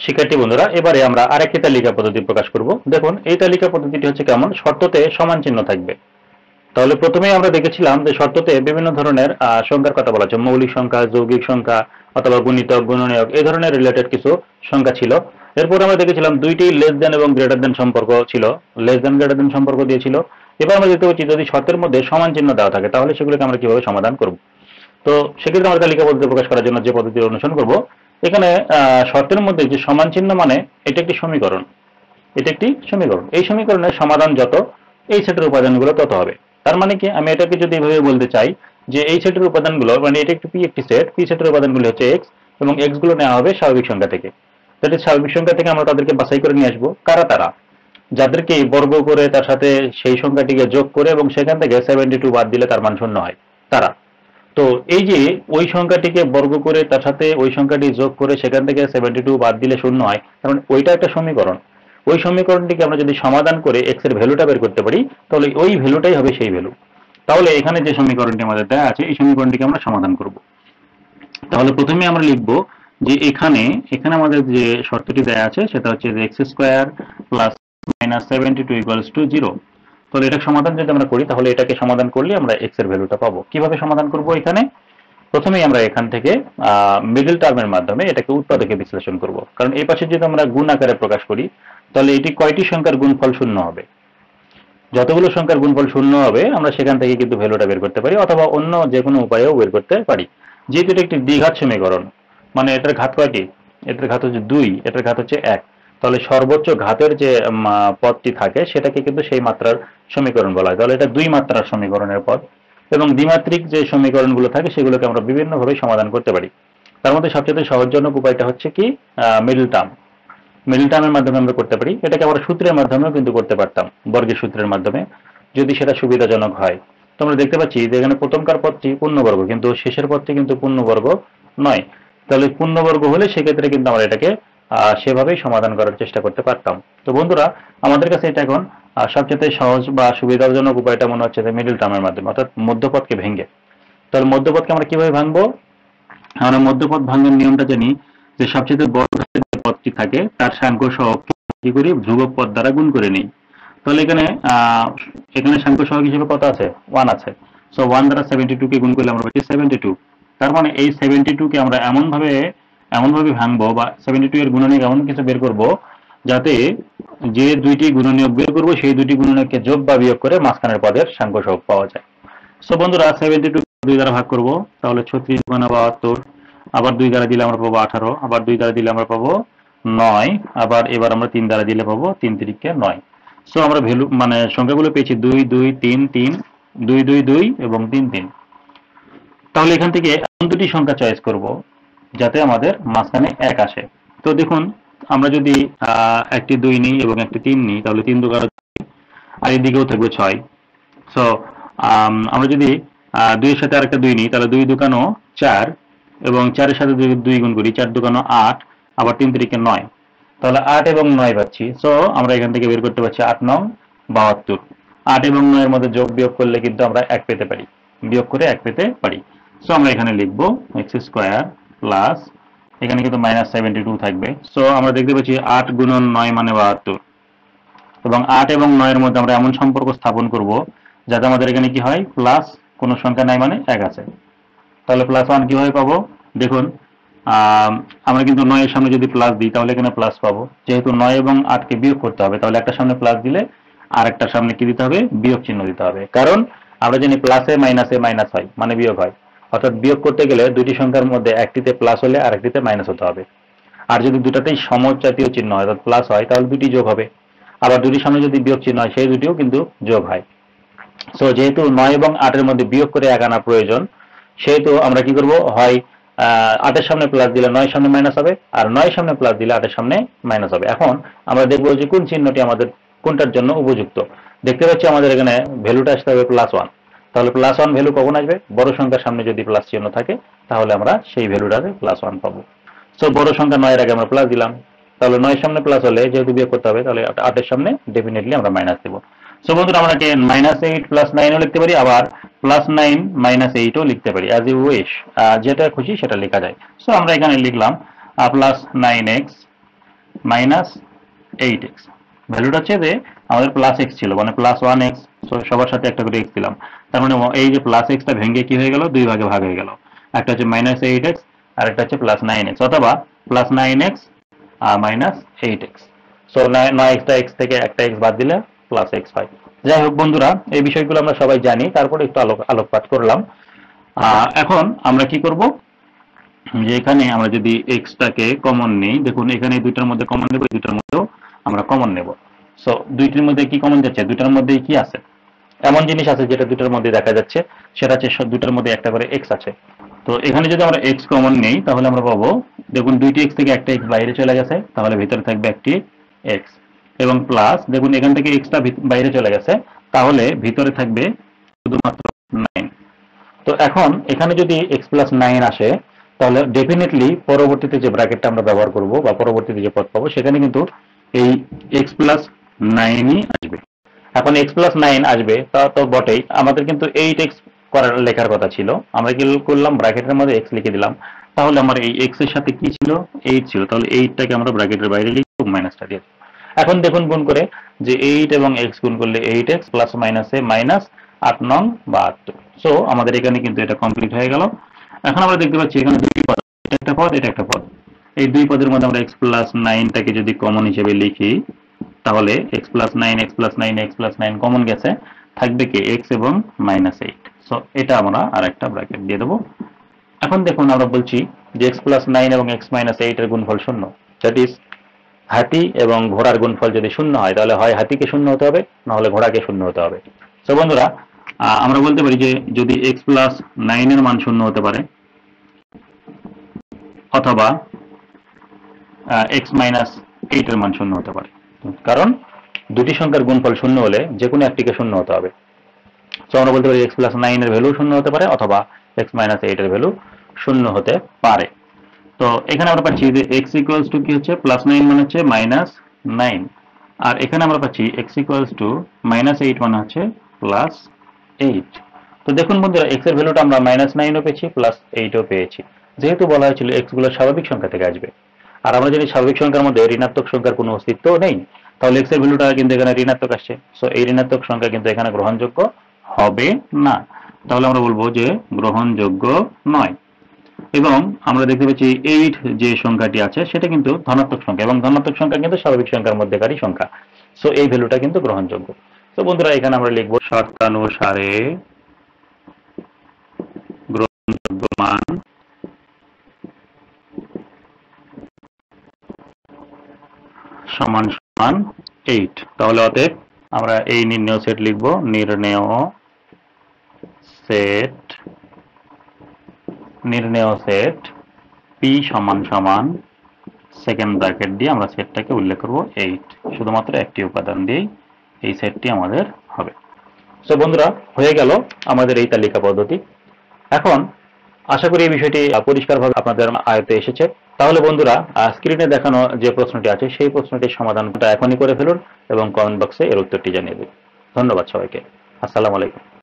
শিক্ষার্থী বন্ধুরা, এবারে আমরা আরেকটি তালিকা পদ্ধতি প্রকাশ করব। দেখুন, এই তালিকা পদ্ধতিটি হচ্ছে কেমন, শর্ততে সমান চিহ্ন থাকবে। তাহলে প্রথমেই আমরা দেখেছিলাম যে শর্ততে বিভিন্ন ধরনের সংখ্যার কথা বলা আছে, মৌলিক সংখ্যা, যৌগিক সংখ্যা অথবা গুণিতক, গুণনীয়ক, এই ধরনের রিলেটেড কিছু সংখ্যা ছিল। এরপর আমরা দেখেছিলাম দুইটি লেস দেন এবং গ্রেটার দেন সম্পর্ক ছিল, লেস দেন গ্রেটার দেন সম্পর্ক দিয়েছিল। এবার আমরা দেখতে পাচ্ছি যদি শর্তের মধ্যে সমান চিহ্ন দেওয়া থাকে তাহলে সেগুলোকে আমরা কিভাবে সমাধান করব। তো সেক্ষেত্রে আমরা তালিকা পদ্ধতি প্রকাশ করার জন্য যে পদ্ধতি অনুসরণ করব, এখানে শর্তের মধ্যে যে সমান চিহ্ন মানে এটা একটি সমীকরণ, এটা একটি সমীকরণ। এই সমীকরণের সমাধান যত, এই সেটের উপাদানগুলো তত হবে। তার মানে কি, আমি এটাকে যদি এভাবে বলতে চাই যে এই সেটের উপাদানগুলো, মানে এটা একটি একটি সেট, পি সেটের উপাদানগুলো হচ্ছে এক্স এবং এক্স গুলো নেওয়া হবে স্বাভাবিক সংখ্যা থেকে। তাহলে স্বাভাবিক সংখ্যা থেকে আমরা তাদেরকে বাছাই করে নিয়ে আসবো। কারা তারা? যাদেরকে বর্গ করে তার সাথে সেই সংখ্যাটিকে যোগ করে এবং সেখান থেকে 72 বাদ দিলে তার মান শূন্য হয়, তারা। তো এই যে ওই সংখ্যাটিকে বর্গ করে তার সাথে ওই সংখ্যাটি যোগ করে সেখান থেকে 72 বাদ দিলে শূন্য হয়, কারণ ওইটা একটা সমীকরণ। ওই সমীকরণটিকে আমরা যদি সমাধান করে এক্স এর ভ্যালুটা বের করতে পারি তাহলে ওই ভ্যালুটাই হবে সেই ভ্যালু। তাহলে এখানে যে সমীকরণটি আমাদের দেওয়া আছে এই সমীকরণটিকে আমরা সমাধান করব। তাহলে প্রথমে আমরা লিখব যে এখানে এখানে আমাদের যে শর্তটি দেওয়া আছে সেটা হচ্ছে যে x square plus minus 72 equals to 0। তাহলে এটা সমাধান যদি আমরা করি তাহলে এটাকে সমাধান করলে আমরা এক্স এর ভ্যালুটা পাবো। কিভাবে সমাধান করব? এখানে প্রথমেই আমরা এখান থেকে মিডল টার্মের মাধ্যমে এটাকে উৎপাদকে বিশ্লেষণ করব, কারণ এই পাশে যদি আমরা গুণ আকারে প্রকাশ করি তাহলে এটি কয়টি সংখ্যার গুণফল শূন্য হবে। যতগুলো সংখ্যার গুণফল শূন্য হবে আমরা সেখান থেকে কিন্তু ভ্যালুটা বের করতে পারি, অথবা অন্য যে কোনো উপায়েও বের করতে পারি। যেহেতু এটা একটি দ্বিঘাত সমীকরণ, মানে এটার ঘাত কয়টি? এটার ঘাত হচ্ছে 2, এটার ঘাত হচ্ছে 1। তাহলে সর্বোচ্চ ঘাতের যে পদটি থাকে সেটাকে কিন্তু সেই মাত্রার সমীকরণ বলা হয়। তাহলে এটা 2 মাত্রার সমীকরণের পদ। এবং দ্বিমাত্রিক যে সমীকরণগুলো থাকে সেগুলোকে আমরা বিভিন্নভাবে সমাধান করতে পারি। তার মধ্যে সবচেয়ে সহজজনক উপায়টা হচ্ছে কি, মিডল টার্ম। মিডল টার্মের মাধ্যমে আমরা করতে পারি। এটাকে আমরা সূত্রের মাধ্যমেও কিন্তু করতে পারতাম, বর্গের সূত্রের মাধ্যমে, যদি সেটা সুবিধাজনক হয়। তো আমরা দেখতে পাচ্ছি যে এখানে প্রথমকার পদটি পূর্ণবর্গ, কিন্তু শেষের পদটি কিন্তু পূর্ণবর্গ নয়। তাহলে পূর্ণবর্গ হলে সেক্ষেত্রে কিন্তু আমরা এটাকে সেভাবেই সমাধান করার চেষ্টা করতে পারতাম। তো বন্ধুরা, আমাদের কাছে এটা এখন সবচেয়ে সহজ বা সুবিধাজনক উপায়টা মনে হচ্ছে যে মিডল টার্মের মাধ্যমে, অর্থাৎ মধ্যপদকে ভেঙে। তাহলে মধ্যপদকে আমরা কিভাবে ভাঙবো? আমরা মধ্যপদ ভাঙার নিয়মটা জানি যে সবচেয়ে বড় যে পদটি থাকে তার সাংখ্য সহগ কি করি, ধ্রুবক পদ দ্বারা গুণ করে নিই। তাহলে এখানে সাংখ্য সহগ হিসেবে কত আছে? 1 আছে। সো 1 দ্বারা 72 কে গুণ করলে আমরা পাচ্ছি 72। তার মানে এই 72 কে আমরা এমনভাবে ভাঙবো বা 72 এর গুণনীয়ক এমন কিছু বের করব যাতে যে দুইটি গুণনীয়ক বের করব সেই দুইটি গুণনীয়ককে যোগ বা বিয়োগ করে মাঝখানের পদের সাংখ্য সহগ পাওয়া যায়। সো বন্ধুরা, 72 2 দ্বারা ভাগ করব, তাহলে 36 × 72। আবার 2 দ্বারা দিলে আমরা পাবো 18, আবার 2 দ্বারা দিলে আমরা পাবো 9, আবার এবার আমরা 3 দ্বারা দিলে পাবো 3 3 9। সো আমরা ভ্যালু মানে সংখ্যাগুলো পেয়েছি 2 2 3 3, 2 2 2 এবং 3 3। তাহলে এখান থেকে এমন দুটি সংখ্যা চয়েস করব যাতে আমাদের মাঝখানে 1 আসে। তো দেখুন, আমরা যদি একটি 2 নিই এবং একটি 3 নিই তাহলে 3 2 11, আর এদিকেও থাকবে 6। সো আমরা যদি 2 এর সাথে আরেকটা 2 নিই তাহলে 2 2 4, এবং 4 এর সাথে 2 গুণ করি, 4 2 8, আবার 3 3 9। তাহলে 8 এবং 9 পাচ্ছি। সো আমরা এখান থেকে বের করতে পারছি 8 9 72। 8 এবং 9 এর মধ্যে যোগ বিয়োগ করলে কিন্তু আমরা 1 পেতে পারি, বিয়োগ করে 1 পেতে পারি। সো আমরা এখানে লিখব এক্স স্কোয়ার প্লাস, এখানে কিন্তু মাইনাস 72 থাকবে। সো আমরা দেখতে পাচ্ছি 8 গুণন 9 মানে 72, এবং 8 এবং 9 এর মধ্যে আমরা এমন সম্পর্ক স্থাপন করব যাতে আমাদের এখানে কি হয়, প্লাস কোনো সংখ্যা নাই মানে 1 আছে। তাহলে প্লাস 1 কিভাবে পাবো? দেখুন, আমরা কিন্তু 9 এর সামনে যদি প্লাস দিই তাহলে এখানে প্লাস পাবো। যেহেতু 9 এবং 8 কে বিয়োগ করতে হবে তাহলে একটা সামনে প্লাস দিলে আর একটা সামনে কি দিতে হবে, বিয়োগ চিহ্ন দিতে হবে। কারণ আমরা জানি প্লাসে মাইনাসে মাইনাস হয় মানে বিয়োগ হয়, অর্থাৎ বিয়োগ করতে গেলে দুইটি সংখ্যার মধ্যে একটিতে প্লাস হলে আরেকটিতে মাইনাস হতে হবে। আর যদি দুটাতেই সমজাতীয় চিহ্ন হয় অর্থাৎ প্লাস হয় তাহলে দুটি যোগ হবে। আবার দুটির সামনে যদি বিয়োগ চিহ্ন হয় সেই দুটিও কিন্তু যোগ হয়। সো যেহেতু 9 এবং 8 এর মধ্যে বিয়োগ করে 1 আনা প্রয়োজন, সেহেতু আমরা কি করব, হয় 8 এর সামনে প্লাস দিলে 9 এর সামনে মাইনাস হবে, আর 9 এর সামনে প্লাস দিলে 8 এর সামনে মাইনাস হবে। এখন আমরা দেখব যে কোন চিহ্নটি আমাদের কোনটার জন্য উপযুক্ত। দেখতে পাচ্ছি আমাদের এখানে ভ্যালুটা আসতে হবে +1। তাহলে +1 ভ্যালু কখন আসবে? বড় সংখ্যার সামনে যদি প্লাস চিহ্ন থাকে তাহলে আমরা সেই ভ্যালুটাতে +1 পাবো। সো বড় সংখ্যা 9 এর আগে আমরা প্লাস দিলাম, তাহলে 9 এর সামনে প্লাস হলে যেহেতু বিয়োগ করতে হবে তাহলে 8 এর সামনে ডেফিনেটলি আমরা মাইনাস দেব। সো বন্ধুরা, আমরা -8 +9 ও লিখতে পারি, আবার +9 -8 ও লিখতে পারি, অ্যাজ ইউ উইশ, যেটা খুশি সেটা লেখা যায়। সো আমরা এখানে লিখলাম +9x মাইনাস 8x। ভ্যালুটা হচ্ছে যে আমাদের প্লাস এক্স ছিল, মানে প্লাস 1x, সবার সাথে একটা করে এক্স দিলাম। তার মানে এই যে প্লাস এক্সটা ভেঙে কি হয়ে গেল, দুই ভাগে ভাগ হয়ে গেল। একটা হচ্ছে মাইনাস 8x আর একটা হচ্ছে প্লাস 9x, অথবা প্লাস 9x আর মাইনাস 8x। সো 9x টা x থেকে একটা x বাদ দিলে প্লাস x হয়। যাই হোক বন্ধুরা, এই বিষয়গুলো আমরা সবাই জানি, তারপরে একটু আলোকপাত করলাম। এখন আমরা কি করব, যে এখানে আমরা যদি এক্সটাকে কমন নেই, দেখুন এখানে দুইটার মধ্যে কমন নেব, দুইটার মধ্যেও আমরা কমন নেব। সো দুইটির মধ্যে কি কমন যাচ্ছে, দুইটার মধ্যেই কি আছে, এমন জিনিস আছে যেটা দুইটার মধ্যে দেখা যাচ্ছে, সেটা হচ্ছে দুইটার মধ্যে একটা করে এক্স আছে। তো এখানে যদি আমরা এক্স কমন নেই তাহলে আমরা পাবো, দেখুন দুইটি এক্স থেকে একটা এক্স বাইরে চলে গেছে, তাহলে ভিতরে থাকবে একটি এক্স, এবং প্লাস দেখুন এখান থেকে এক্সটা বাইরে চলে গেছে, তাহলে ভিতরে থাকবে শুধুমাত্র 9। তো এখন এখানে যদি এক্স প্লাস 9 আসে, তাহলে ডেফিনেটলি পরবর্তীতে যে ব্র্যাকেটটা আমরা ব্যবহার করব বা পরবর্তীতে যে পদ পাবো, সেখানে কিন্তু এই এক্স প্লাস 9ই আসবে। এখন এক্স প্লাস 9 আসবে তা তো বটেই, আমাদের কিন্তু 8x করার লেখার কথা ছিল, আমরা কি করলাম, ব্র্যাকেটের মধ্যে x লিখে দিলাম। তাহলে আমার এই x এর সাথে কি ছিল, 8 ছিল, তাহলে 8টাকে আমরা ব্র্যাকেটের বাইরে লিখব, মাইনাসটা দিয়ে। এখন দেখুন গুণ করে যে 8 এবং x গুণ করলে 8x প্লাস মাইনাসে মাইনাস 8 নং 72। সো আমাদের এখানে কিন্তু এটা কমপ্লিট হয়ে গেল। এখন আমরা দেখতে পাচ্ছি এখানে দুই পদ, এটা একটা পদ, এটা একটা পদ। এই দুই পদের মধ্যে আমরা x প্লাস 9টাকে যদি কমন হিসেবে লিখি, তাহলে x plus 9 x plus 9 x plus 9 common গেছে, থাকবে কি x এবং মাইনাস 8। সো এটা আমরা আর একটা ব্র্যাকেট দিয়ে দেবো। এখন দেখুন আমরা বলছি যে x প্লাস 9 এবং x মাইনাস 8 এর গুণফল শূন্য, দ্যাট ইজ হাতি এবং ঘোড়ার গুণফল যদি শূন্য হয়, তাহলে হয় হাতিকে শূন্য হতে হবে, না হলে ঘোড়াকে শূন্য হতে হবে। সো বন্ধুরা, আমরা বলতে পারি যে যদি x প্লাস 9 এর মান শূন্য হতে পারে, অথবা x মাইনাস 8 এর মান শূন্য হতে পারে, কারণ দুটি সংখ্যার গুণফল শূন্য হলে যে কোনো একটিকে শূন্য হতে হবে। সো আমরা বলতে পারি x প্লাস 9 এর ভ্যালু শূন্য হতে পারে, অথবা x মাইনাস 8 এর ভ্যালু শূন্য হতে পারে। তো এখানে আমরা পাচ্ছি যে x ইকুয়ালস টু কি হচ্ছে, প্লাস 9 মানে হচ্ছে মাইনাস 9, আর এখানে আমরা পাচ্ছি x ইকুয়ালস টু মাইনাস 8 মানে হচ্ছে প্লাস 8। তো দেখুন বন্ধুরা, x এর ভ্যালুটা আমরা মাইনাস 9ও পেয়েছি, প্লাস 8ও পেয়েছি, যেহেতু বলা হয়েছিল x গুলো স্বাভাবিক সংখ্যা থেকে আসবে। আর আমরা জানি স্বাভাবিক সংখ্যার মধ্যে ঋণাত্মক সংখ্যার কোনো অস্তিত্ব নেই, তাহলে x এর ভ্যালুটা কিন্তু এখানে ঋণাত্মক আসছে। সো এই ঋণাত্মক সংখ্যা কিন্তু এখানে গ্রহণযোগ্য হবে না, তাহলে আমরা বলবো যে গ্রহণযোগ্য নয়। এবং আমরা দেখতে পাচ্ছি 8 যে সংখ্যাটি আছে সেটা কিন্তু ধনাত্মক সংখ্যা, এবং ধনাত্মক সংখ্যা কিন্তু স্বাভাবিক সংখ্যার মধ্যেকারী সংখ্যা। সো এই ভ্যালুটা কিন্তু গ্রহণযোগ্য। তো বন্ধুরা, এখানে আমরা লিখবো শর্তানুসারে গ্রহণযোগ্য মান সমান সমান 8। তাহলে অতএব আমরা এই নির্ণেয় সেট লিখবো, নির্ণেয় সেট p সমান সমান সেকেন্ড ব্র্যাকেট দিয়ে আমরা সেটটাকে উল্লেখ করব 8, শুধুমাত্র একটি উপাদান দিয়েই এই সেটটি আমাদের হবে। সো বন্ধুরা, হয়ে গেল আমাদের এই তালিকা পদ্ধতি। এখন আশা করি এই বিষয়টি পরিষ্কারভাবে আপনাদের আয়ত্তে এসেছে। তাহলে বন্ধুরা, স্ক্রিনে দেখানো যে প্রশ্নটি আছে সেই প্রশ্নটির সমাধানটা এখনই করে ফেলুন এবং কমেন্ট বক্সে এর উত্তরটি জানিয়ে দিন। ধন্যবাদ সবাইকে। আসসালামু আলাইকুম।